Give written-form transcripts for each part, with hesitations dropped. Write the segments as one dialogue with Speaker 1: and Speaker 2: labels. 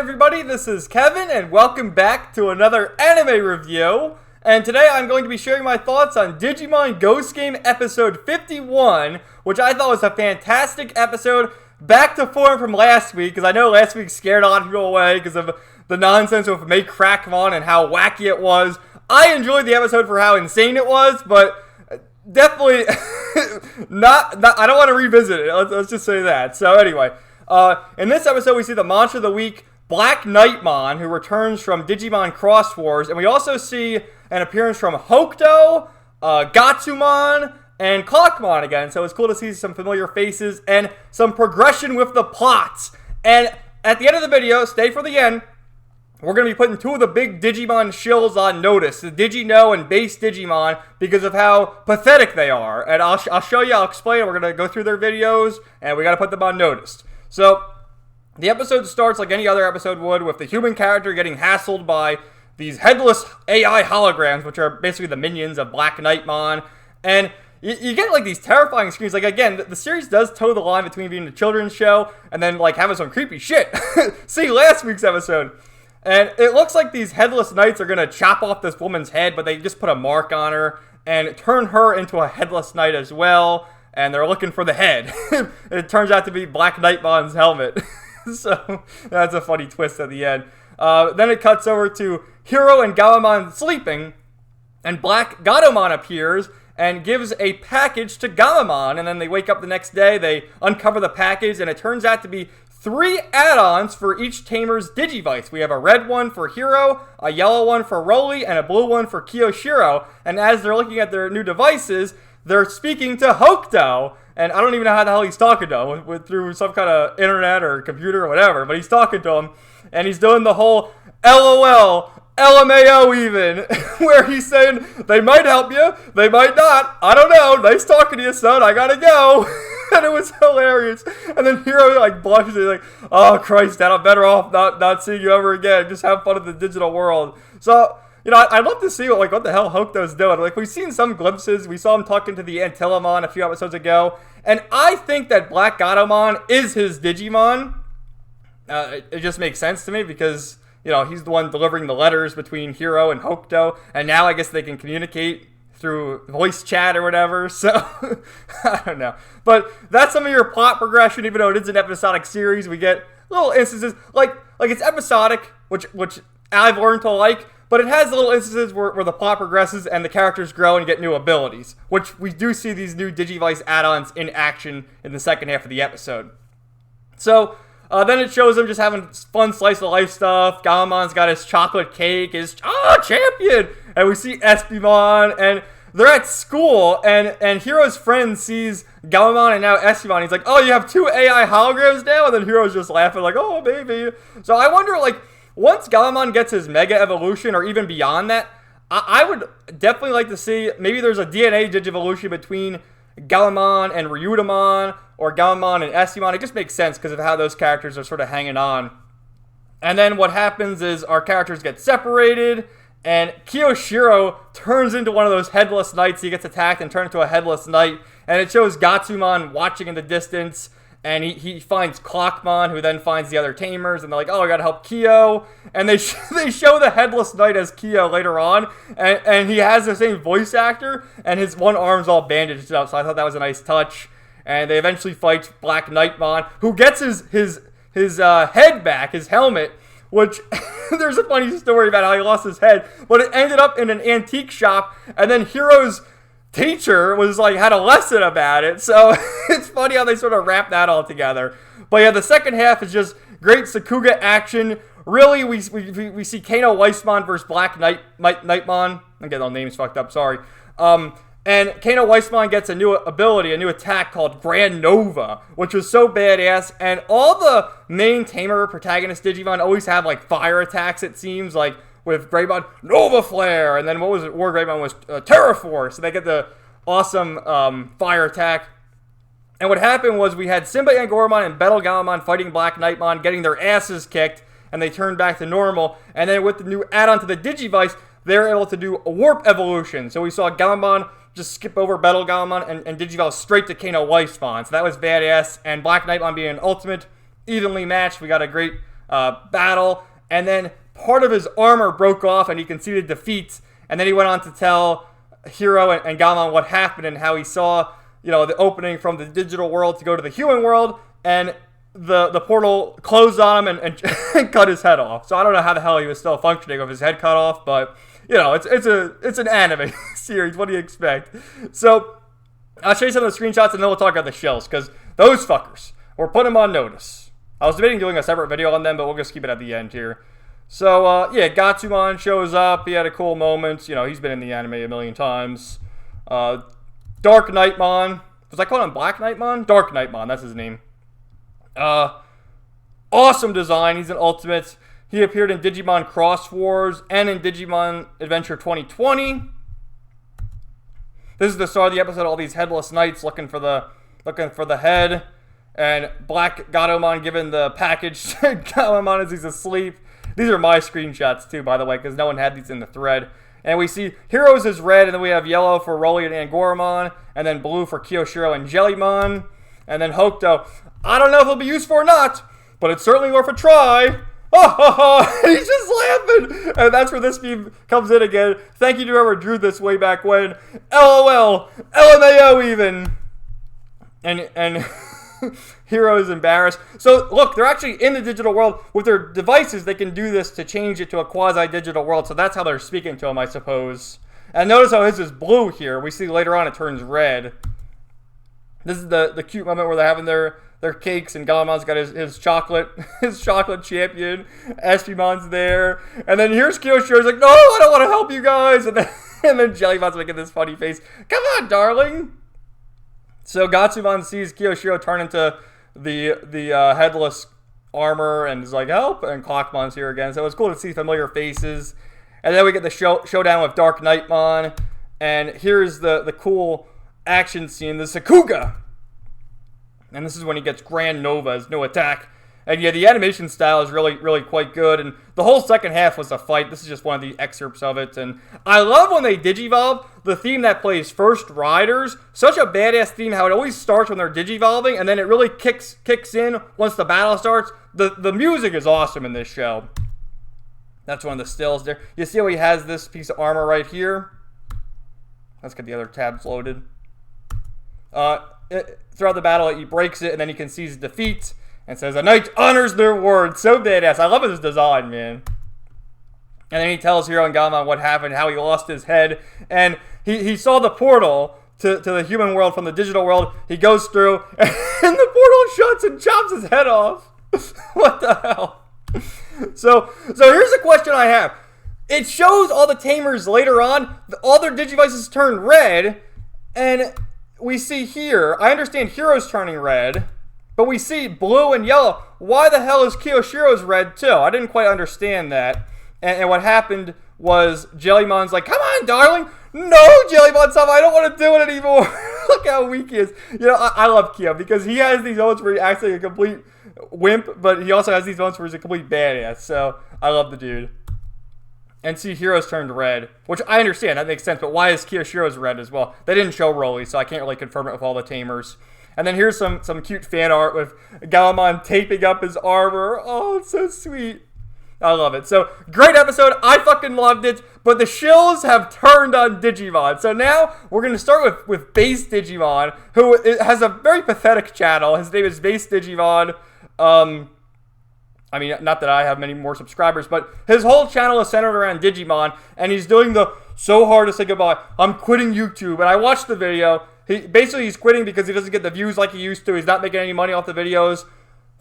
Speaker 1: everybody, this is Kevin, and welcome back to another anime review. And today I'm going to be sharing my thoughts on Digimon Ghost Game episode 51, which I thought was a fantastic episode, back to form from last week, because I know last week scared a lot of people away because of the nonsense with Make Crackmon and how wacky it was. I enjoyed the episode for how insane it was, but definitely not I don't want to revisit it, let's just say that. So anyway, in this episode we see the Monster of the Week, Black Knightmon, who returns from Digimon Cross Wars, and we also see an appearance from Hokuto, Gatsumon, and Clockmon again, so it's cool to see some familiar faces and some progression with the plots. And at the end of the video, stay for the end, we're going to be putting two of the big Digimon shills on notice, the Digino and Base Digimon, because of how pathetic they are. And I'll show you, I'll explain, we're going to go through their videos, and we got to put them on notice. So, the episode starts like any other episode would, with the human character getting hassled by these headless AI holograms, which are basically the minions of Black Knightmon. And you get like these terrifying screens. Like, again, the series does toe the line between being a children's show and then like having some creepy shit. See last week's episode. And it looks like these headless knights are going to chop off this woman's head, but they just put a mark on her and turn her into a headless knight as well. And they're looking for the head. It turns out to be Black Knightmon's helmet. So that's a funny twist at the end. Then it cuts over to Hiro and Gamamon sleeping, and Black Gatomon appears and gives a package to Gamamon, and then they wake up the next day, they uncover the package, and it turns out to be 3 add-ons for each tamer's Digivice. We have a red one for Hiro, a yellow one for Roly, and a blue one for Kiyoshiro. And as they're looking at their new devices, they're speaking to Hokuto. And I don't even know how the hell he's talking to him, through some kind of internet or computer or whatever. But he's talking to him, and he's doing the whole LOL, LMAO even, where he's saying, they might help you, they might not, I don't know, nice talking to you, son, I gotta go. And it was hilarious. And then Hiro like blushes, he's like, oh Christ, Dad, I'm better off not seeing you ever again, just have fun in the digital world. So, you know, I'd love to see what the hell Hokuto's doing. Like, we've seen some glimpses, we saw him talking to the Antillamon a few episodes ago, and I think that Black Gatomon is his Digimon. It just makes sense to me because, you know, he's the one delivering the letters between Hiro and Hokuto, and now I guess they can communicate through voice chat or whatever, so I don't know. But that's some of your plot progression. Even though it is an episodic series, we get little instances, like it's episodic, which I've learned to like, but it has little instances where the plot progresses and the characters grow and get new abilities, which we do see these new Digivice add-ons in action in the second half of the episode. So, then it shows them just having fun slice of life stuff. Gamamon's got his chocolate cake, his champion! And we see Espimon, and they're at school, and Hiro's friend sees Gamamon and now Espimon. He's like, oh, you have 2 AI holograms now? And then Hiro's just laughing like, oh, baby. So I wonder, like, once Gamamon gets his Mega Evolution, or even beyond that, I would definitely like to see, maybe there's a DNA Digivolution between Gamamon and Ryutamon, or Gamamon and Espimon. It just makes sense because of how those characters are sort of hanging on. And then what happens is our characters get separated, and Kiyoshiro turns into one of those headless knights. He gets attacked and turned into a headless knight, and it shows Gatsumon watching in the distance, and he finds Clockmon, who then finds the other tamers, and they're like, oh, I gotta help Kiyo. And they show the headless knight as Kiyo later on, and he has the same voice actor, and his one arm's all bandaged up, so I thought that was a nice touch. And they eventually fight Black Knightmon, who gets his head back, his helmet, which there's a funny story about how he lost his head, but it ended up in an antique shop, and then Hiro's teacher was like, had a lesson about it, so it's funny how they sort of wrap that all together. But yeah, the second half is just great Sakuga action. Really, we see Kano Weissmon versus Black Knightmon. I'm getting all names fucked up, sorry. And Kano Weissmon gets a new ability, a new attack called Grand Nova, which was so badass. And all the main tamer protagonist Digimon always have like fire attacks, it seems, like with Greymon, Nova Flare, and then what was it? War Greymon was Terra Force, so they get the awesome fire attack. And what happened was we had Simba Angormon and Battle Gamamon fighting Black Knightmon, getting their asses kicked, and they turned back to normal. And then with the new add-on to the Digivice, they're able to do a warp evolution. So we saw Gamamon just skip over Battle Gamamon and Digivolve straight to Kano Weissmon. So that was badass. And Black Knightmon being an ultimate, evenly matched. We got a great battle, and then part of his armor broke off and he conceded defeat, and then he went on to tell Hiro and Gamon what happened and how he saw, the opening from the digital world to go to the human world, and the portal closed on him and cut his head off. So I don't know how the hell he was still functioning with his head cut off, but it's an anime series. What do you expect? So I'll show you some of the screenshots and then we'll talk about the shells, because those fuckers, we're putting them on notice. I was debating doing a separate video on them, but we'll just keep it at the end here. So, Gatsumon shows up. He had a cool moment. He's been in the anime a million times. Dark Nightmon. Was I calling him Black Nightmon? Dark Nightmon, that's his name. Awesome design. He's an ultimate. He appeared in Digimon Cross Wars and in Digimon Adventure 2020. This is the start of the episode. All these headless knights looking for the head. And Black Gatomon giving the package to Gatomon as he's asleep. These are my screenshots too, by the way, because no one had these in the thread. And we see Heroes is red, and then we have yellow for Rolly and Angoramon, and then blue for Kiyoshiro and Jellymon. And then Hokuto, I don't know if it'll be useful or not, but it's certainly worth a try. Oh, he's just laughing. And that's where this meme comes in again. Thank you to whoever drew this way back when. LOL. LMAO even. And Hero is embarrassed. So, look, they're actually in the digital world. With their devices, they can do this to change it to a quasi-digital world. So that's how they're speaking to him, I suppose. And notice how his is blue here. We see later on it turns red. This is the cute moment where they're having their cakes, and Galamon's got his chocolate champion. Espimon's there. And then here's Kiyoshiro's like, no, I don't want to help you guys. And then Jellymon's making this funny face. Come on, darling. So Gatsumon sees Kiyoshiro turn into the headless armor and is like, help, and Clockmon's here again. So it's cool to see familiar faces. And then we get the showdown with Dark Nightmon. And here's the cool action scene, the Sakuga. And this is when he gets Grand Nova's no attack. And yeah, the animation style is really, really quite good. And the whole second half was a fight. This is just one of the excerpts of it. And I love when they digivolve, the theme that plays First Riders. Such a badass theme, how it always starts when they're digivolving, and then it really kicks in once the battle starts. The music is awesome in this show. That's one of the stills there. You see how he has this piece of armor right here? Let's get the other tabs loaded. Throughout the battle, he breaks it, and then he concedes defeat. And says, a knight honors their word. So badass. I love his design, man. And then he tells Hiro and Gaomon what happened, how he lost his head. And he saw the portal to the human world from the digital world. He goes through, and the portal shuts and chops his head off. What the hell? So here's a question I have. It shows all the tamers later on, all their digivices turn red. And we see here, I understand Hiro's turning red. But we see blue and yellow. Why the hell is Kiyoshiro's red too? I didn't quite understand that. And what happened was Jellymon's like, come on, darling. No, Jellymon, stop. I don't want to do it anymore. Look how weak he is. I love Kiyo because he has these moments where he acts like a complete wimp, but he also has these moments where he's a complete badass. So I love the dude. And see, Hero's turned red, which I understand. That makes sense. But why is Kiyoshiro's red as well? They didn't show Rolly, so I can't really confirm it with all the tamers. And then here's some cute fan art with Gaomon taping up his armor. Oh, it's so sweet. I love it. So, great episode. I fucking loved it. But the shills have turned on Digimon. So now, we're going to start with Base Digimon, who has a very pathetic channel. His name is Base Digimon. I mean, not that I have many more subscribers, but his whole channel is centered around Digimon. And he's doing the so hard to say goodbye. I'm quitting YouTube. And I watched the video. He's quitting because he doesn't get the views like he used to. He's not making any money off the videos.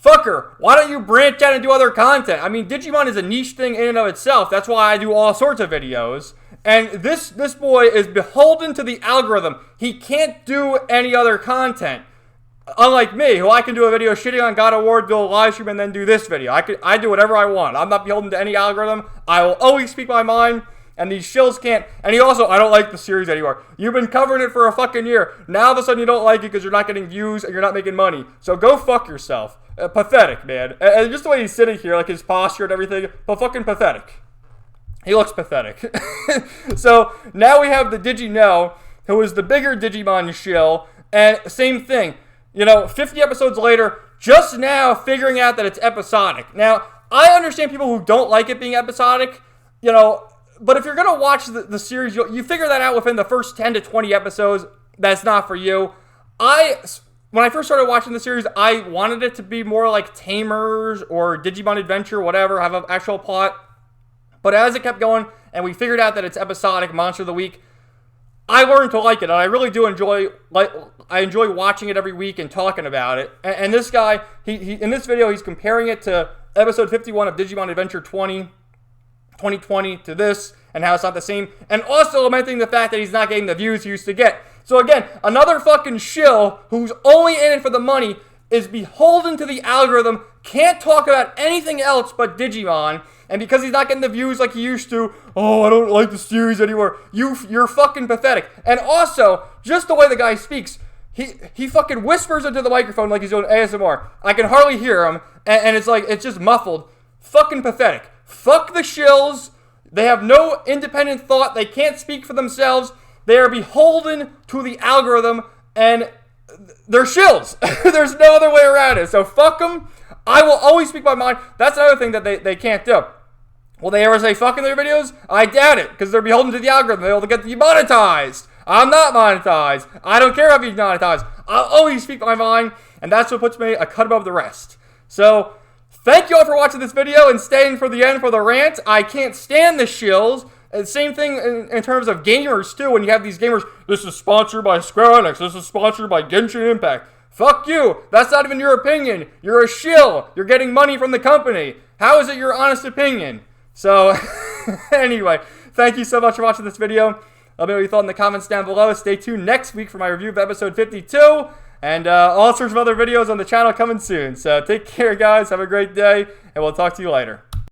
Speaker 1: Fucker, why don't you branch out and do other content? I mean, Digimon is a niche thing in and of itself. That's why I do all sorts of videos. And this boy is beholden to the algorithm. He can't do any other content. Unlike me, who I can do a video shitting on God of War, do a live stream, and then do this video. I do whatever I want. I'm not beholden to any algorithm. I will always speak my mind. And these shills can't. And I don't like the series anymore. You've been covering it for a fucking year. Now all of a sudden you don't like it because you're not getting views and you're not making money. So go fuck yourself. Pathetic, man. And just the way he's sitting here, like his posture and everything, but fucking pathetic. He looks pathetic. So now we have the Digino, who is the bigger Digimon shill. And same thing. 50 episodes later, just now figuring out that it's episodic. Now, I understand people who don't like it being episodic, but if you're going to watch the series, you figure that out within the first 10 to 20 episodes. That's not for you. When I first started watching the series, I wanted it to be more like Tamers or Digimon Adventure, whatever, have an actual plot. But as it kept going, and we figured out that it's episodic, Monster of the Week, I learned to like it, and I really do enjoy watching it every week and talking about it. And this guy, he in this video, he's comparing it to episode 51 of Digimon Adventure 2020 to this, and how it's not the same, and also lamenting the fact that he's not getting the views he used to get. So again, another fucking shill who's only in it for the money is beholden to the algorithm, can't talk about anything else but Digimon, and because he's not getting the views like he used to, oh, I don't like the series anymore. You're fucking pathetic. And also, just the way the guy speaks, he fucking whispers into the microphone like he's doing ASMR. I can hardly hear him, and it's like, it's just muffled. Fucking pathetic. Fuck the shills. They have no independent thought. They can't speak for themselves. They are beholden to the algorithm, and they're shills. There's no other way around it. So fuck them. I will always speak my mind. That's another thing that they can't do. Will they ever say fuck in their videos? I doubt it, because they're beholden to the algorithm. They'll get demonetized. I'm not monetized. I don't care if he's monetized. I'll always speak my mind, and that's what puts me a cut above the rest. So, thank you all for watching this video and staying for the end for the rant. I can't stand the shills. And same thing in terms of gamers, too. When you have these gamers, this is sponsored by Square Enix. This is sponsored by Genshin Impact. Fuck you. That's not even your opinion. You're a shill. You're getting money from the company. How is it your honest opinion? So, anyway, thank you so much for watching this video. Let me know what you thought in the comments down below. Stay tuned next week for my review of episode 52. And all sorts of other videos on the channel coming soon. So take care, guys. Have a great day. And we'll talk to you later.